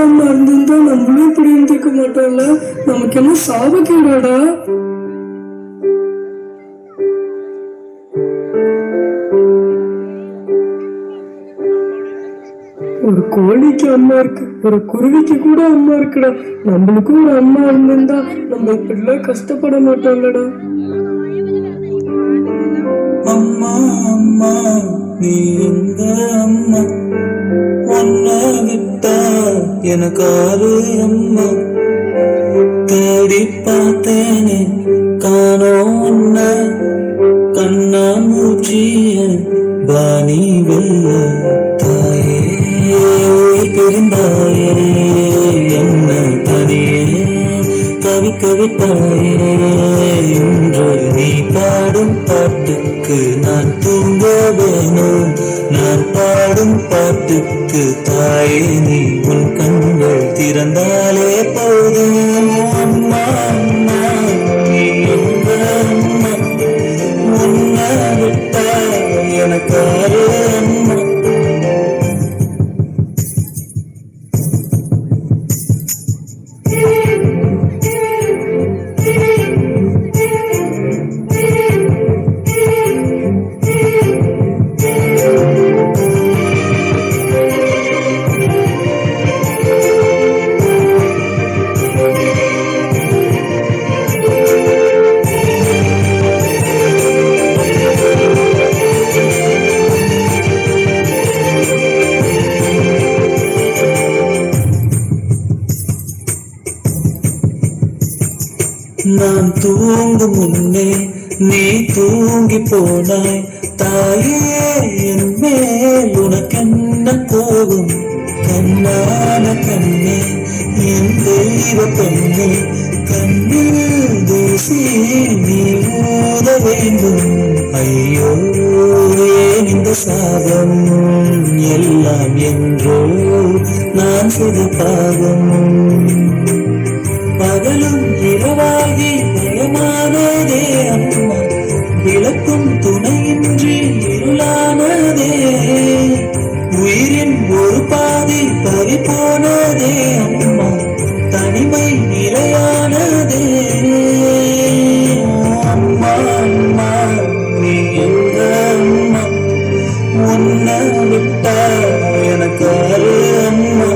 அம்மா இருந்திருந்தா நம்மளும் இப்படி இருந்திருக்க மாட்டோம்ல. நமக்கு என்ன சாபக்கேடாடா. ஒரு கோழிக்கு அம்மா இருக்கு, ஒரு குருவிக்கு கூட அம்மா இருக்குடா. நம்மளுக்கும் ஒரு அம்மா இருந்திருந்தா நம்ம இப்படிலாம் கஷ்டப்பட மாட்டோம்லடா. அம்மா அம்மா நீ எங்க அம்மா, ஒன்ன விட்டா எனக்காரு அம்மா. தேடி பார்த்தேனே காணோம் உன்ன, கண்ணா மூச்சிய வாணி வெல்ல. தாயே பிரிந்தாயே என்ன தனியே தவிக்க விட்டாயே. இன்று நீ பாடும் பாட்டுக்கு நான் தூங்க வேணும், நான் பாடும் பாட்டுக்கு தாயே நீ உன் கண்கள் திறந்தாலே போதும். அம்மா அம்மா நீ எங்க அம்மா, உன்னை விட்டா எனக்காரு அம்மா. நான் தூங்கும் முன்னே நீ தூங்கி போனாய் தாயே. என் மேல் உனக்கென்ன கோபம், கண்ணான கண்ணே என் தெய்வ பெண்ணே. கண்ணில் தூசி நீ ஊத வேண்டும். ஐயோ ஏன் இந்த சாபம் எல்லாம் என்றோ நான் செய்த பாவம். பகலும் இரவாகி பயமானதே அம்மா, விளக்கும் துணையின்றி இருளானதே. உயிரின் ஒரு பாதி பறி போனதே அம்மா, தனிமை நிலையானதே. அம்மா அம்மா நீ எங்க அம்மா, உன்னை விட்டா எனக்கு அம்மா.